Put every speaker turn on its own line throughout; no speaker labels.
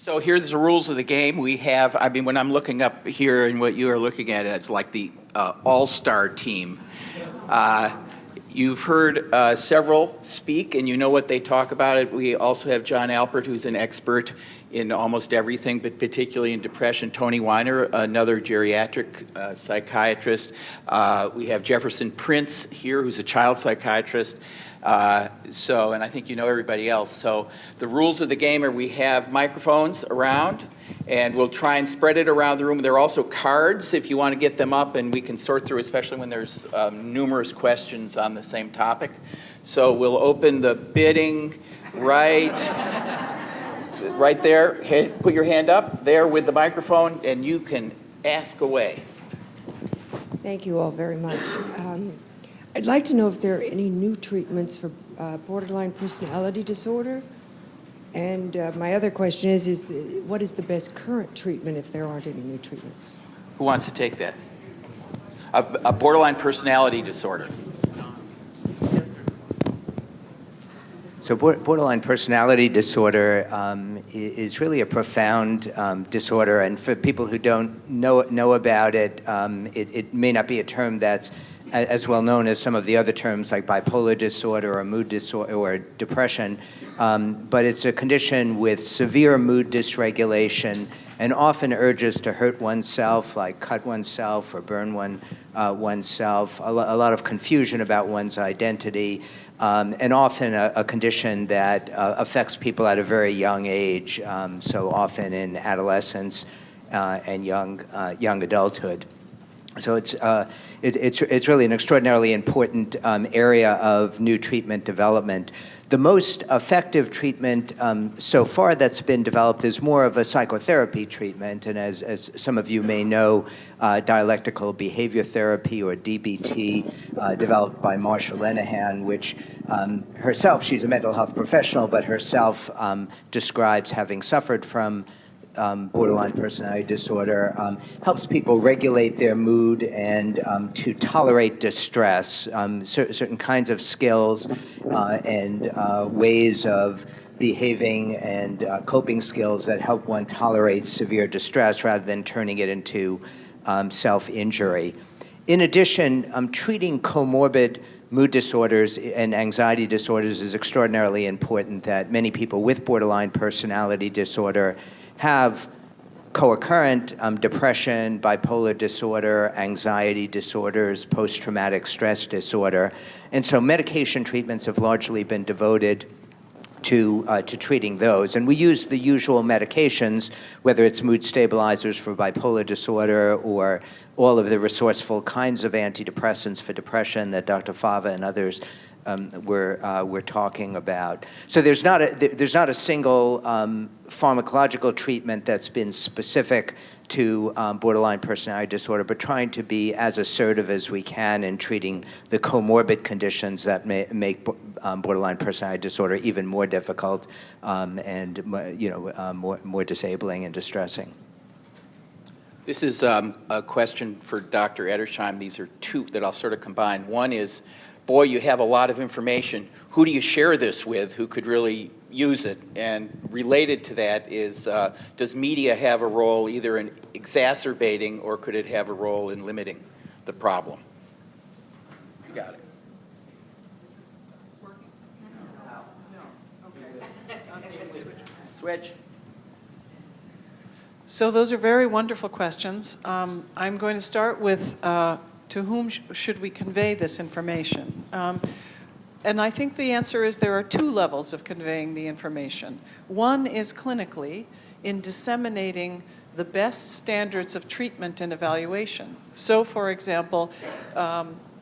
So here's the rules of the game. We have, I mean, when I'm looking up here and what you are looking at, it's like the all-star team. You've heard several speak, and you know what they talk about. We also have John Alpert, who's an expert in almost everything, but particularly in depression. Tony Weiner, another geriatric psychiatrist. We have Jefferson Prince here, who's a child psychiatrist. And I think you know everybody else. So the rules of the game are we have microphones around, and we'll try and spread it around the room. There are also cards if you want to get them up, and we can sort through, especially when there's numerous questions on the same topic. So we'll open the bidding right there. Put your hand up there with the microphone, and you can ask away.
Thank you all very much. I'd like to know if there are any new treatments for borderline personality disorder. And my other question is what is the best current treatment if there aren't any new treatments?
Who wants to take that? A borderline personality disorder.
So borderline personality disorder is really a profound disorder, and for people who don't know about it, it may not be a term that's as well known as some of the other terms like bipolar disorder or mood disorder or depression, but it's a condition with severe mood dysregulation and often urges to hurt oneself, like cut oneself or burn oneself, a lot of confusion about one's identity, and often a condition that affects people at a very young age, so often in adolescence and young adulthood. So it's really an extraordinarily important area of new treatment development. The most effective treatment so far that's been developed is more of a psychotherapy treatment, and as some of you may know, dialectical behavior therapy, or DBT, developed by Marsha Linehan, which herself, she's a mental health professional, but herself describes having suffered from borderline personality disorder, helps people regulate their mood and to tolerate distress, certain kinds of skills and ways of behaving and coping skills that help one tolerate severe distress rather than turning it into self-injury. In addition, treating comorbid mood disorders and anxiety disorders is extraordinarily important. That many people with borderline personality disorder have co-occurrent depression, bipolar disorder, anxiety disorders, post-traumatic stress disorder. And so medication treatments have largely been devoted to treating those. And we use the usual medications, whether it's mood stabilizers for bipolar disorder or all of the resourceful kinds of antidepressants for depression that Dr. Fava and others we're talking about. So there's not a single pharmacological treatment that's been specific to borderline personality disorder, but trying to be as assertive as we can in treating the comorbid conditions that make borderline personality disorder even more difficult and more disabling and distressing.
This is a question for Dr. Edersheim. These are two that I'll sort of combine. One is, boy, you have a lot of information. Who do you share this with who could really use it? And related to that is, does media have a role either in exacerbating or could it have a role in limiting the problem? You got it. Switch.
So those are very wonderful questions. I'm going to start with to whom should we convey this information? And I think the answer is there are two levels of conveying the information. One is clinically in disseminating the best standards of treatment and evaluation. So, for example,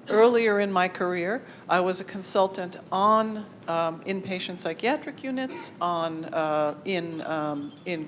earlier in my career, I was a consultant on inpatient psychiatric units, in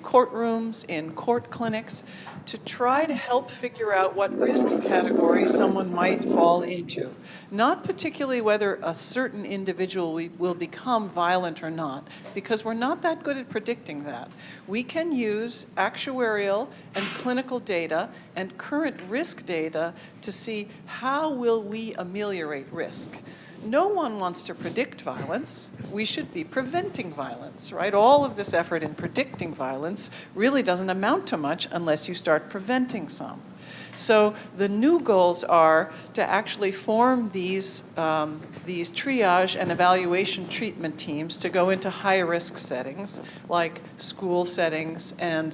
courtrooms, in court clinics, to try to help figure out what risk category someone might fall into. Not particularly whether a certain individual will become violent or not, because we're not that good at predicting that. We can use actuarial and clinical data and current risk data to see how will we ameliorate risk. no one wants to predict violence. We should be preventing violence, right? All of this effort in predicting violence really doesn't amount to much unless you start preventing some. So the new goals are to actually form these triage and evaluation treatment teams to go into high-risk settings, like school settings and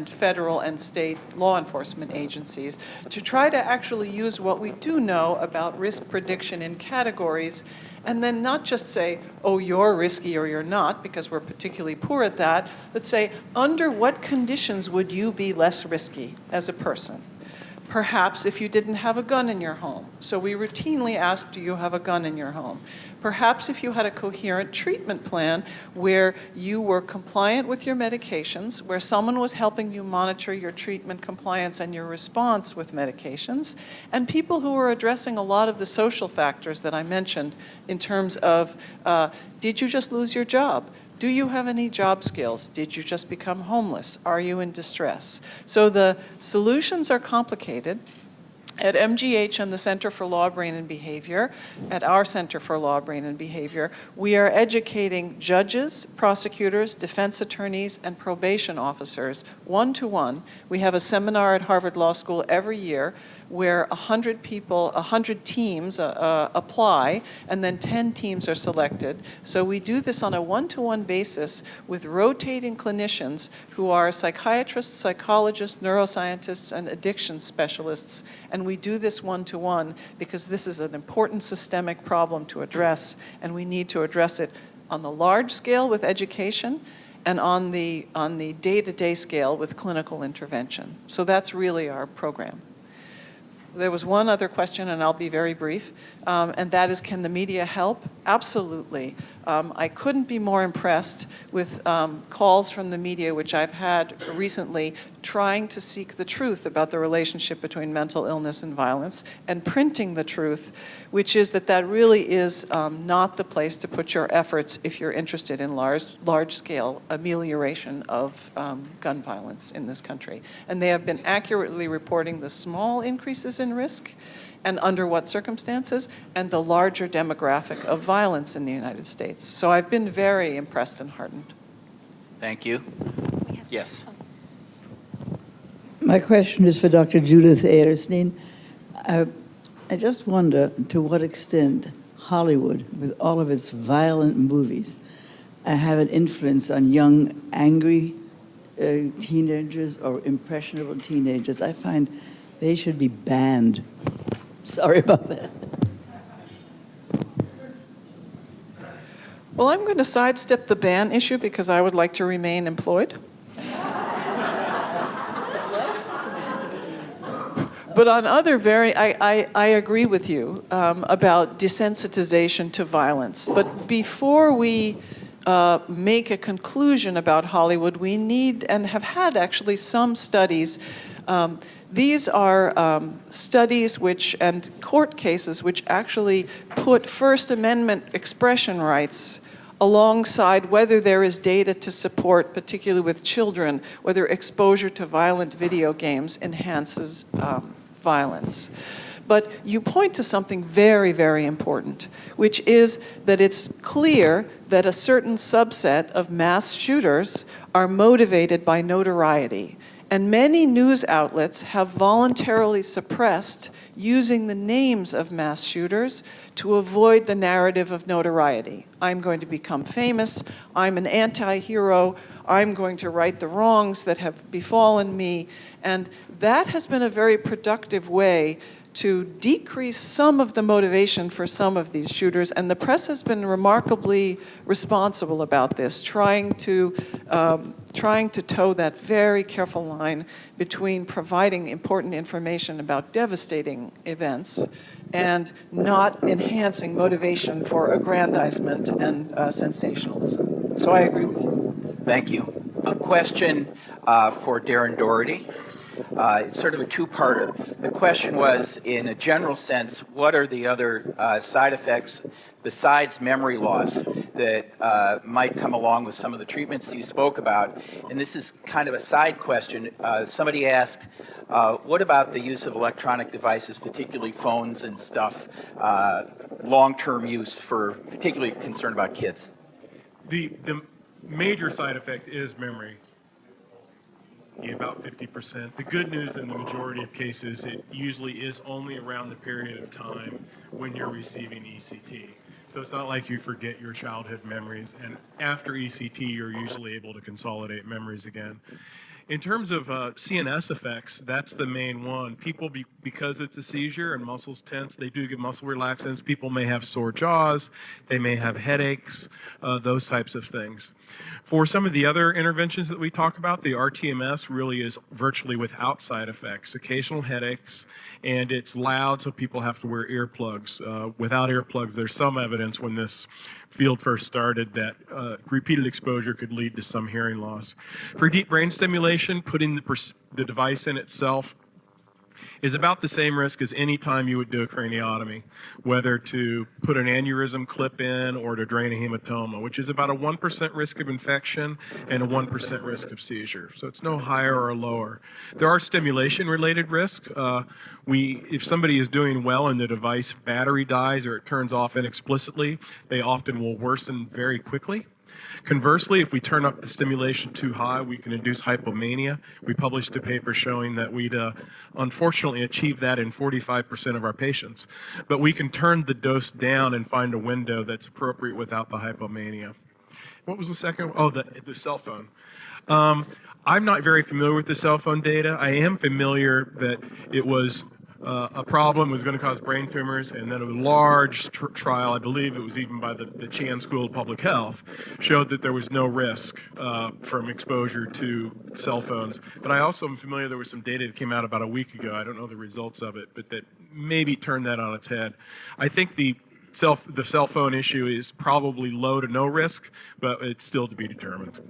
federal and state law enforcement agencies, to try to actually use what we do know about risk prediction in categories, and then not just say, oh, you're risky or you're not, because we're particularly poor at that, but say, under what conditions would you be less risky as a person? Perhaps if you didn't have a gun in your home. So we routinely ask, do you have a gun in your home? Perhaps if you had a coherent treatment plan where you were compliant with your medications, where someone was helping you monitor your treatment compliance and your response with medications, and people who were addressing a lot of the social factors that I mentioned in terms of, did you just lose your job? Do you have any job skills? Did you just become homeless? Are you in distress? So the solutions are complicated. At MGH and the Center for Law, Brain, and Behavior, at our Center for Law, Brain, and Behavior, we are educating judges, prosecutors, defense attorneys, and probation officers one-to-one. We have a seminar at Harvard Law School every year where 100 people, 100 teams apply, and then 10 teams are selected. So we do this on a one-to-one basis with rotating clinicians who are psychiatrists, psychologists, neuroscientists, and addiction specialists. And we do this one-to-one because this is an important systemic problem to address, and we need to address it on the large scale with education and on the day-to-day scale with clinical intervention. So that's really our program. There was one other question, and I'll be very brief, and that is, can the media help? Absolutely. I couldn't be more impressed with calls from the media, which I've had recently, trying to seek the truth about the relationship between mental illness and violence, and printing the truth, which is that really is not the place to put your efforts if you're interested in large-scale amelioration of gun violence in this country. And they have been accurately reporting the small increases in risk, and under what circumstances, and the larger demographic of violence in the United States. So I've been very impressed and heartened.
Thank you. Yes.
My question is for Dr. Judith Ehrstein. I just wonder to what extent Hollywood, with all of its violent movies, have an influence on young, angry teenagers or impressionable teenagers. I find they should be banned. Sorry about that.
Well, I'm going to sidestep the ban issue because I would like to remain employed. But on other I agree with you about desensitization to violence. But before we make a conclusion about Hollywood, we need and have had actually some studies. These are studies and court cases which actually put First Amendment expression rights alongside whether there is data to support, particularly with children, whether exposure to violent video games enhances violence. But you point to something very, very important, which is that it's clear that a certain subset of mass shooters are motivated by notoriety. And many news outlets have voluntarily suppressed using the names of mass shooters to avoid the narrative of notoriety. I'm going to become famous, I'm an anti-hero, I'm going to right the wrongs that have befallen me. And that has been a very productive way to decrease some of the motivation for some of these shooters, and the press has been remarkably responsible about this, trying to toe that very careful line between providing important information about devastating events and not enhancing motivation for aggrandizement and sensationalism. So I agree with you.
Thank you. A question for Darren Doherty. It's sort of a two-parter. The question was, in a general sense, what are the other side effects besides memory loss that might come along with some of the treatments you spoke about? And this is kind of a side question. Somebody asked, what about the use of electronic devices, particularly phones and stuff, long-term use for particularly concerned about kids?
The major side effect is memory, about 50%. The good news in the majority of cases, it usually is only around the period of time when you're receiving ECT. So it's not like you forget your childhood memories, and after ECT, you're usually able to consolidate memories again. In terms of CNS effects, that's the main one. People, because it's a seizure and muscles tense, they do get muscle relaxants. People may have sore jaws, they may have headaches, those types of things. For some of the other interventions that we talk about, the RTMS really is virtually without side effects, occasional headaches, and it's loud, so people have to wear earplugs. Without earplugs, there's some evidence when this field first started that repeated exposure could lead to some hearing loss. For deep brain stimulation, putting the device in itself is about the same risk as any time you would do a craniotomy, whether to put an aneurysm clip in or to drain a hematoma, which is about a 1% risk of infection and a 1% risk of seizure. So it's no higher or lower. There are stimulation-related risks. If somebody is doing well and the device battery dies or it turns off inexplicitly, they often will worsen very quickly. Conversely, if we turn up the stimulation too high, we can induce hypomania. We published a paper showing that we'd unfortunately achieve that in 45% of our patients. But we can turn the dose down and find a window that's appropriate without the hypomania. What was the second? Oh, the cell phone. I'm not very familiar with the cell phone data. I am familiar that it was a problem, was going to cause brain tumors, and then a large trial, I believe it was even by the Chan School of Public Health, showed that there was no risk from exposure to cell phones. But I also am familiar there was some data that came out about a week ago, I don't know the results of it, but that maybe turned that on its head. I think the cell phone issue is probably low to no risk, but it's still to be determined.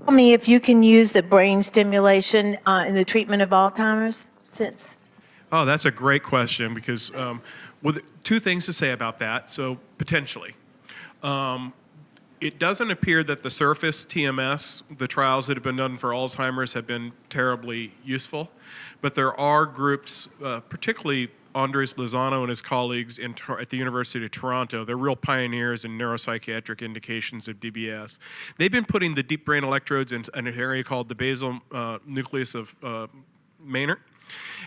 Tell me if you can use the brain stimulation in the treatment of Alzheimer's since.
Oh, that's a great question because two things to say about that. So potentially, it doesn't appear that the surface TMS, the trials that have been done for Alzheimer's, have been terribly useful, but there are groups, particularly Andres Lozano and his colleagues at the University of Toronto, they're real pioneers in neuropsychiatric indications of DBS. They've been putting the deep brain electrodes in an area called the basal nucleus of Maynard,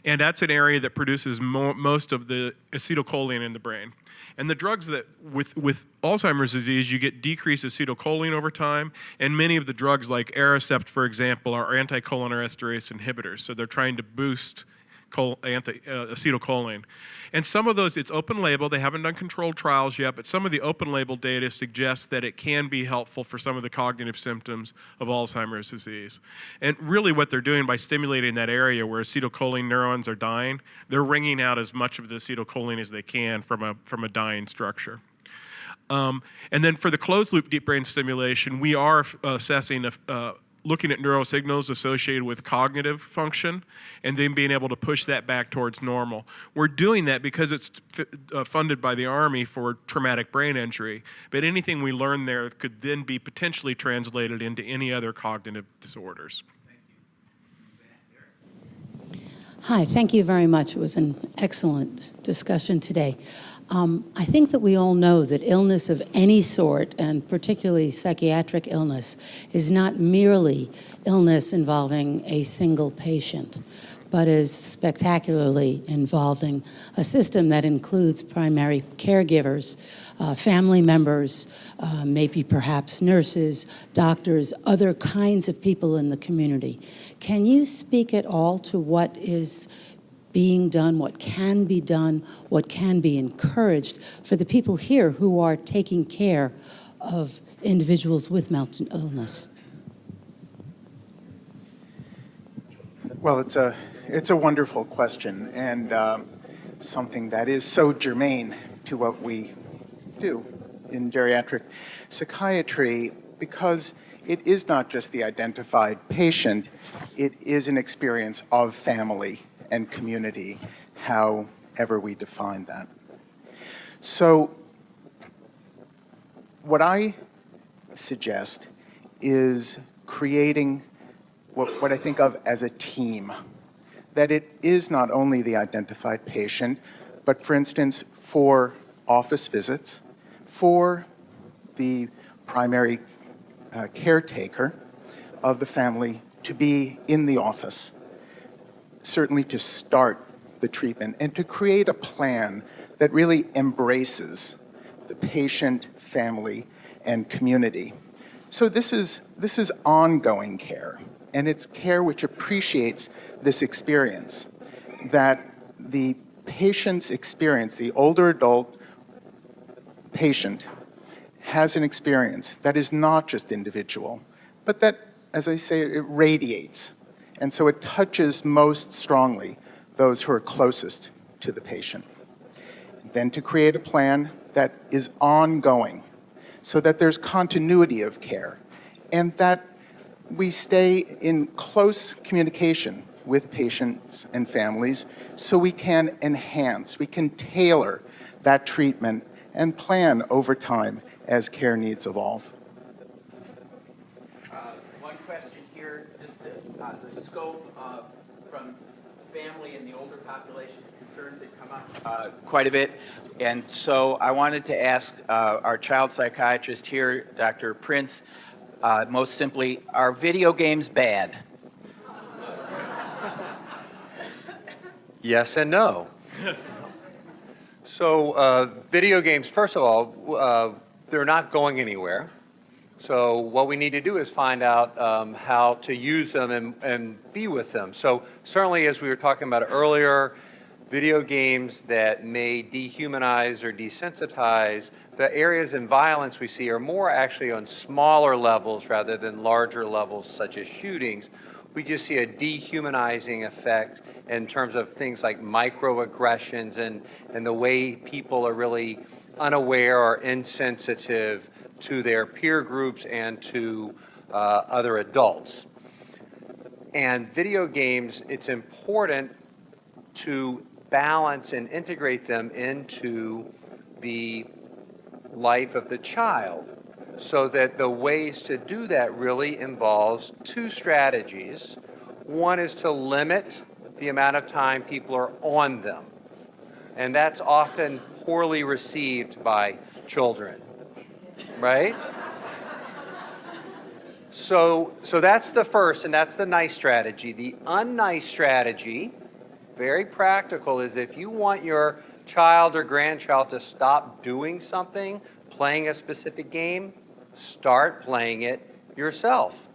and that's an area that produces most of the acetylcholine in the brain. And the drugs that, with Alzheimer's disease, you get decreased acetylcholine over time, and many of the drugs like Aricept, for example, are anticholinesterase inhibitors, so they're trying to boost acetylcholine. And some of those, it's open label, they haven't done controlled trials yet, but some of the open label data suggests that it can be helpful for some of the cognitive symptoms of Alzheimer's disease. And really what they're doing by stimulating that area where acetylcholine neurons are dying, they're wringing out as much of the acetylcholine as they can from a dying structure. And then for the closed loop deep brain stimulation, we are assessing looking at neurosignals associated with cognitive function and then being able to push that back towards normal. We're doing that because it's funded by the Army for traumatic brain injury, but anything we learn there could then be potentially translated into any other cognitive disorders.
Hi, thank you very much. It was an excellent discussion today. I think that we all know that illness of any sort, and particularly psychiatric illness, is not merely illness involving a single patient, but is spectacularly involving a system that includes primary caregivers, family members, maybe perhaps nurses, doctors, other kinds of people in the community. Can you speak at all to what is being done, what can be done, what can be encouraged for the people here who are taking care of individuals with mental illness?
Well, it's a wonderful question, and something that is so germane to what we do in geriatric psychiatry, because it is not just the identified patient, it is an experience of family and community, however we define that. So what I suggest is creating what I think of as a team that it is not only the identified patient, but for instance, for office visits, for the primary caretaker of the family to be in the office, certainly to start the treatment and to create a plan that really embraces the patient, family, and community. So this is ongoing care, and it's care which appreciates this experience, that the patient's experience, the older adult patient, has an experience that is not just individual, but that, as I say, it radiates. And so it touches most strongly those who are closest to the patient. Then to create a plan that is ongoing so that there's continuity of care and that we stay in close communication with patients and families so we can enhance, we can tailor that treatment and plan over time as care needs evolve.
One question here, just the scope of, from family and the older population, concerns that come up quite a bit. And so I wanted to ask our child psychiatrist here, Dr. Prince, most simply, are video games bad?
Yes and no. So video games, first of all, they're not going anywhere. So what we need to do is find out how to use them and be with them. So certainly, as we were talking about earlier, video games that may dehumanize or desensitize, the areas in violence we see are more actually on smaller levels rather than larger levels such as shootings. We just see a dehumanizing effect in terms of things like microaggressions and the way people are really unaware or insensitive to their peer groups and to other adults. And video games, it's important to balance and integrate them into the life of the child, so that the ways to do that really involves two strategies. One is to limit the amount of time people are on them, and that's often poorly received by children, right? So that's the first, and that's the nice strategy. The unnice strategy, very practical, is if you want your child or grandchild to stop doing something, playing a specific game, start playing it yourself.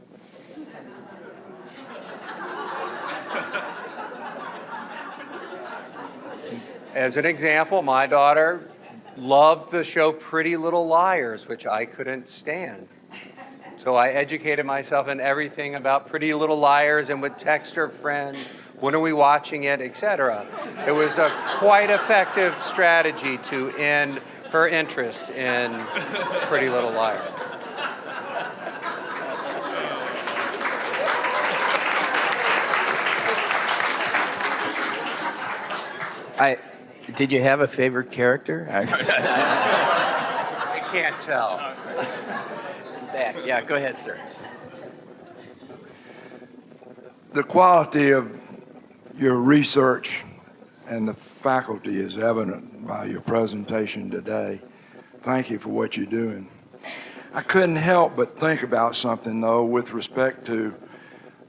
As an example, my daughter loved the show Pretty Little Liars, which I couldn't stand. So I educated myself in everything about Pretty Little Liars and would text her friends, when are we watching it, etc. It was a quite effective strategy to end her interest in Pretty Little Liars.
Did you have a favorite character?
I can't tell.
Back. Yeah, go ahead, sir.
The quality of your research and the faculty is evident by your presentation today. Thank you for what you're doing. I couldn't help but think about something, though, with respect to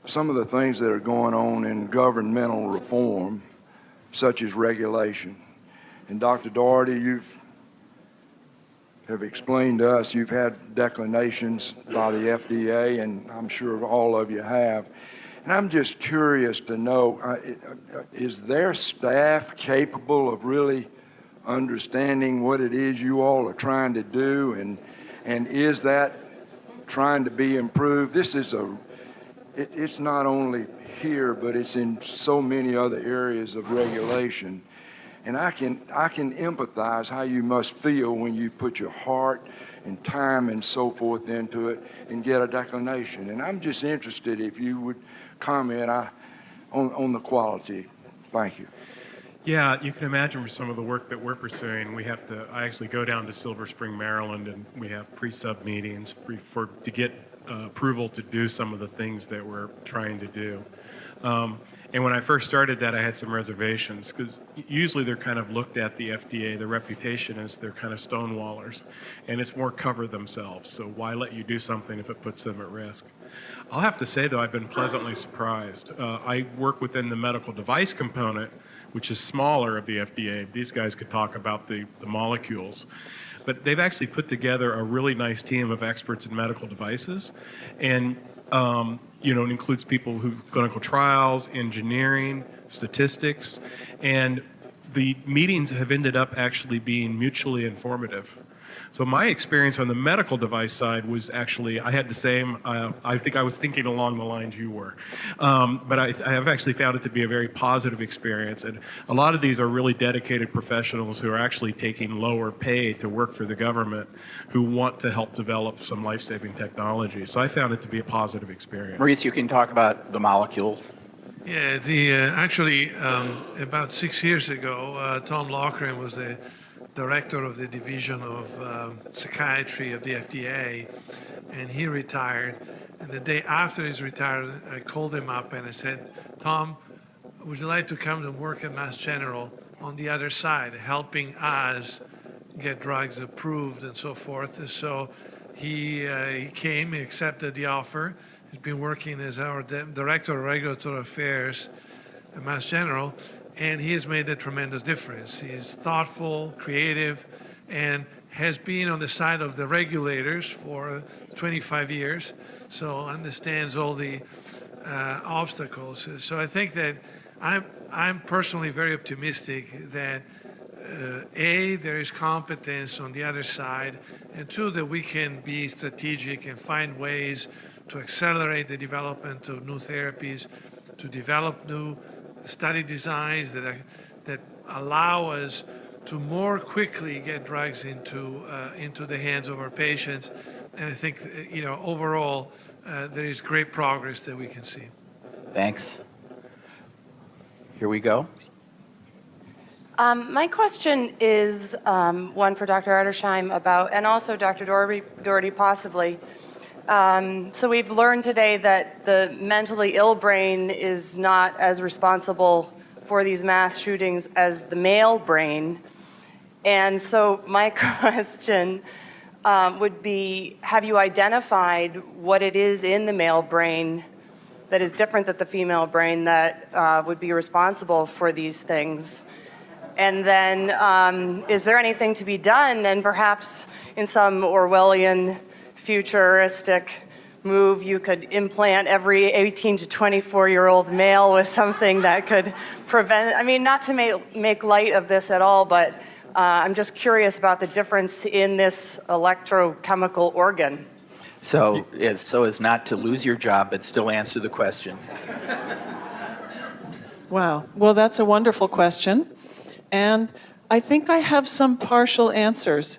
some of the things that are going on in governmental reform, such as regulation. And Dr. Doherty, you have explained to us, you've had declinations by the FDA, and I'm sure all of you have. And I'm just curious to know, is their staff capable of really understanding what it is you all are trying to do, and is that trying to be improved? This is it's not only here, but it's in so many other areas of regulation. And I can empathize how you must feel when you put your heart and time and so forth into it and get a declination. And I'm just interested if you would comment on the quality. Thank you.
Yeah, you can imagine with some of the work that we're pursuing, I actually go down to Silver Spring, Maryland, and we have pre-sub meetings to get approval to do some of the things that we're trying to do. And when I first started that, I had some reservations, because usually they're kind of looked at, the FDA, the reputation is they're kind of stonewallers, and it's more cover themselves. So why let you do something if it puts them at risk? I'll have to say, though, I've been pleasantly surprised. I work within the medical device component, which is smaller of the FDA. These guys could talk about the molecules. But they've actually put together a really nice team of experts in medical devices. And it includes people who clinical trials, engineering, statistics, and the meetings have ended up actually being mutually informative. So my experience on the medical device side was actually, I had the same, I think I was thinking along the lines you were. But I have actually found it to be a very positive experience. And a lot of these are really dedicated professionals who are actually taking lower pay to work for the government, who want to help develop some life-saving technology. So I found it to be a positive experience.
Maurice, you can talk about the molecules.
Yeah, actually, about 6 years ago, Tom Loughran was the director of the division of psychiatry of the FDA, and he retired. And the day after he's retired, I called him up and I said, Tom, would you like to come and work at Mass General on the other side, helping us get drugs approved and so forth? So he came, he accepted the offer. He's been working as our director of regulatory affairs at Mass General, and he has made a tremendous difference. He's thoughtful, creative, and has been on the side of the regulators for 25 years, so understands all the obstacles. So I think that I'm personally very optimistic that A, there is competence on the other side, and two, that we can be strategic and find ways to accelerate the development of new therapies, to develop new study designs that allow us to more quickly get drugs into the hands of our patients. And I think, overall, there is great progress that we can see.
Thanks. Here we go.
My question is one for Dr. Edersheim about, and also Dr. Doherty possibly. So we've learned today that the mentally ill brain is not as responsible for these mass shootings as the male brain. And so my question would be, have you identified what it is in the male brain that is different than the female brain that would be responsible for these things? And then is there anything to be done, and perhaps in some Orwellian futuristic move, you could implant every 18 to 24-year-old male with something that could prevent, not to make light of this at all, but I'm just curious about the difference in this electrochemical organ.
So as not to lose your job, but still answer the question.
Wow. Well, that's a wonderful question. And I think I have some partial answers.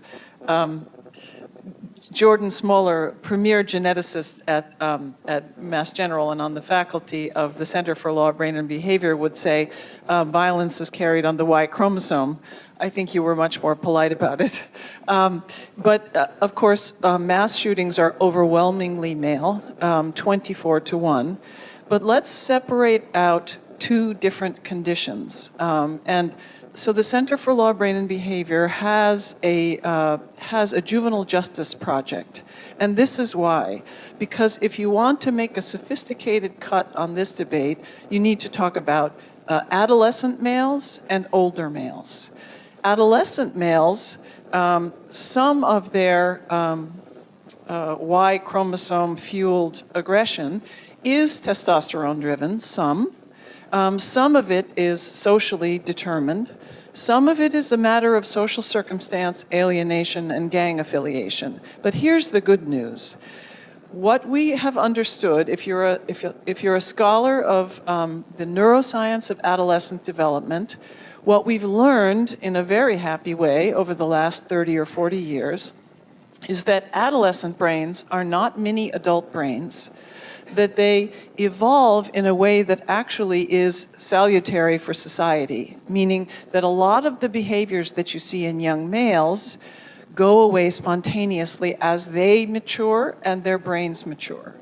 Jordan Smoller, premier geneticist at Mass General and on the faculty of the Center for Law, Brain, and Behavior, would say violence is carried on the Y chromosome. I think you were much more polite about it. But of course, mass shootings are overwhelmingly male, 24-1. But let's separate out two different conditions. And so the Center for Law, Brain, and Behavior has a juvenile justice project. And this is why. Because if you want to make a sophisticated cut on this debate, you need to talk about adolescent males and older males. Adolescent males, some of their Y chromosome-fueled aggression is testosterone-driven, some. Some of it is socially determined. Some of it is a matter of social circumstance, alienation, and gang affiliation. But here's the good news. What we have understood, if you're a scholar of the neuroscience of adolescent development, what we've learned in a very happy way over the last 30 or 40 years is that adolescent brains are not mini adult brains, that they evolve in a way that actually is salutary for society, meaning that a lot of the behaviors that you see in young males go away spontaneously as they mature and their brains mature.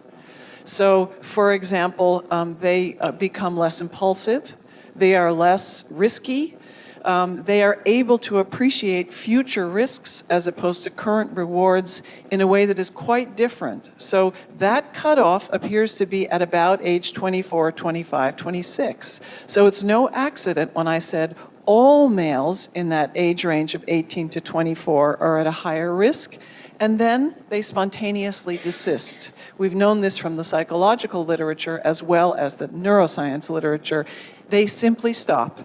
So, for example, they become less impulsive, they are less risky, they are able to appreciate future risks as opposed to current rewards in a way that is quite different. So that cutoff appears to be at about age 24, 25, 26. So it's no accident when I said all males in that age range of 18 to 24 are at a higher risk, and then they spontaneously desist. We've known this from the psychological literature as well as the neuroscience literature. They simply stop.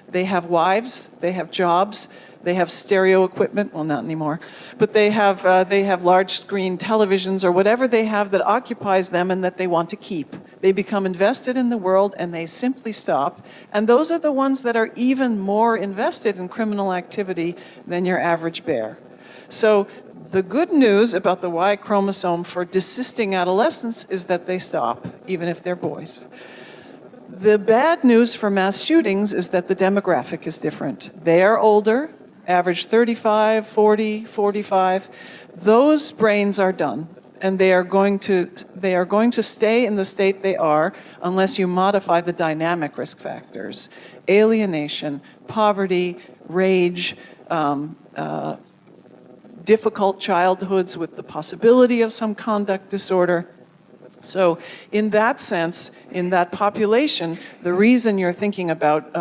They have wives, they have jobs, they have stereo equipment, well, not anymore, but they have large screen televisions or whatever they have that occupies them and that they want to keep. They become invested in the world and they simply stop. And those are the ones that are even more invested in criminal activity than your average bear. So the good news about the Y chromosome for desisting adolescents is that they stop, even if they're boys. The bad news for mass shootings is that the demographic is different. They are older, average 35, 40, 45. Those brains are done, and they are going to stay in the state they are unless you modify the dynamic risk factors: alienation, poverty, rage, difficult childhoods with the possibility of some conduct disorder. So in that sense, in that population, the reason you're thinking about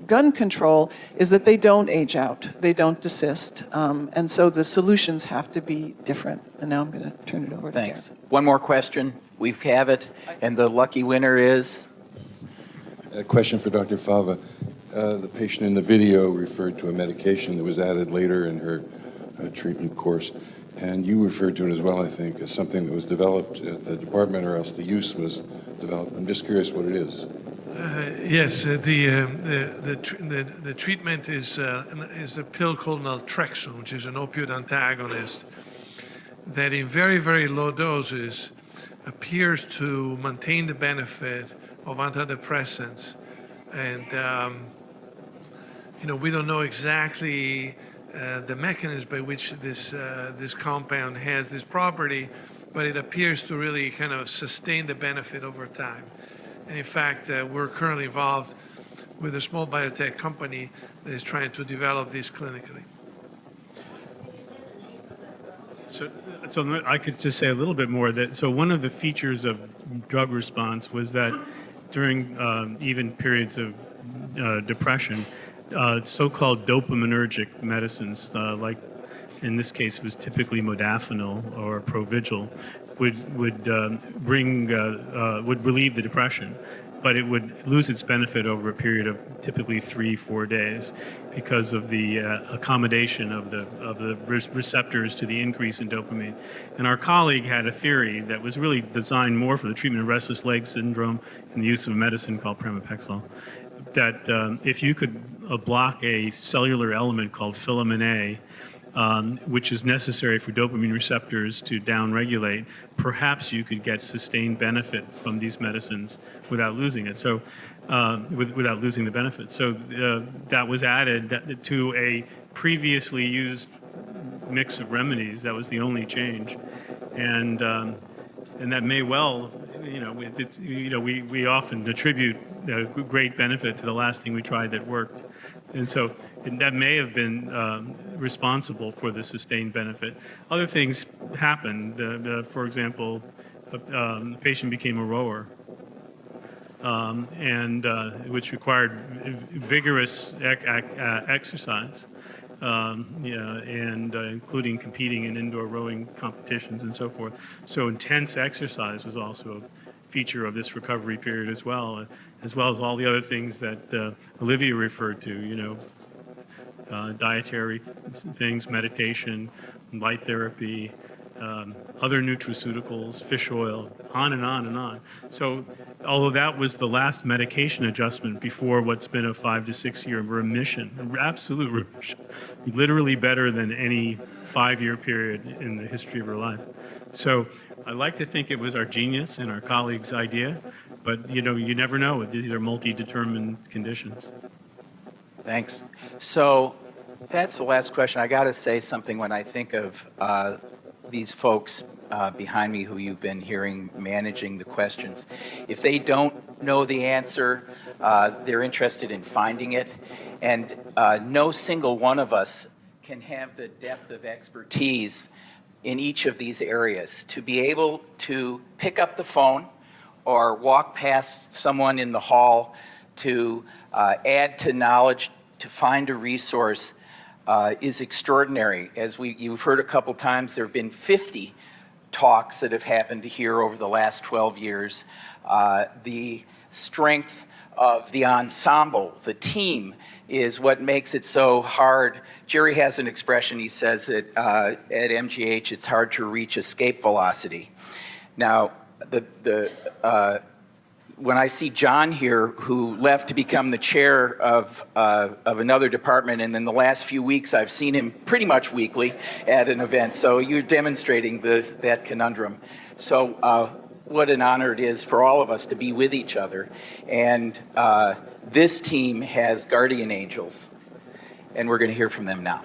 gun control is that they don't age out, they don't desist, and so the solutions have to be different. And now I'm going to turn it over to
Thanks.
Karen.
One more question. We have it, and the lucky winner is?
A question for Dr. Fava. The patient in the video referred to a medication that was added later in her treatment course. And you referred to it as well, I think, as something that was developed at the department, or else the use was developed. I'm just curious what it is.
Yes, the treatment is a pill called naltrexone, which is an opioid antagonist that in very, very low doses appears to maintain the benefit of antidepressants. And, we don't know exactly the mechanism by which this compound has this property, but it appears to really kind of sustain the benefit over time. And in fact, we're currently involved with a small biotech company that is trying to develop this clinically.
So I could just say a little bit more. So one of the features of drug response was that during even periods of depression, so-called dopaminergic medicines, like in this case it was typically modafinil or Provigil, would relieve the depression, but it would lose its benefit over a period of typically 3-4 days because of the accommodation of the receptors to the increase in dopamine. And our colleague had a theory that was really designed more for the treatment of restless leg syndrome and the use of a medicine called pramipexole, that if you could block a cellular element called filament A, which is necessary for dopamine receptors to downregulate, perhaps you could get sustained benefit from these medicines without losing it. So, without losing the benefit. So that was added to a previously used mix of remedies. That was the only change, and that may well, we often attribute great benefit to the last thing we tried that worked. And so that may have been responsible for the sustained benefit. Other things happened. For example, the patient became a rower, which required vigorous exercise, including competing in indoor rowing competitions and so forth. So intense exercise was also a feature of this recovery period as well as all the other things that Olivia referred to, dietary things, meditation, light therapy, other nutraceuticals, fish oil, on and on and on. So although that was the last medication adjustment before what's been a 5 to 6 year remission, absolute remission, literally better than any 5-year period in the history of her life. So I like to think it was our genius and our colleagues' idea, but you never know. These are multi-determined conditions.
Thanks. So That's the last question. I got to say something when I think of these folks behind me who you've been hearing managing the questions. If they don't know the answer, they're interested in finding it. And no single one of us can have the depth of expertise in each of these areas to be able to pick up the phone or walk past someone in the hall to add to knowledge, to find a resource is extraordinary. As you've heard a couple times, there have been 50 talks that have happened here over the last 12 years. The strength of the ensemble, the team, is what makes it so hard. Jerry has an expression, he says that at MGH it's hard to reach escape velocity. Now, when I see John here, who left to become the chair of another department, and in the last few weeks I've seen him pretty much weekly at an event, so you're demonstrating that conundrum. So what an honor it is for all of us to be with each other. And this team has guardian angels, and we're going to hear from them now.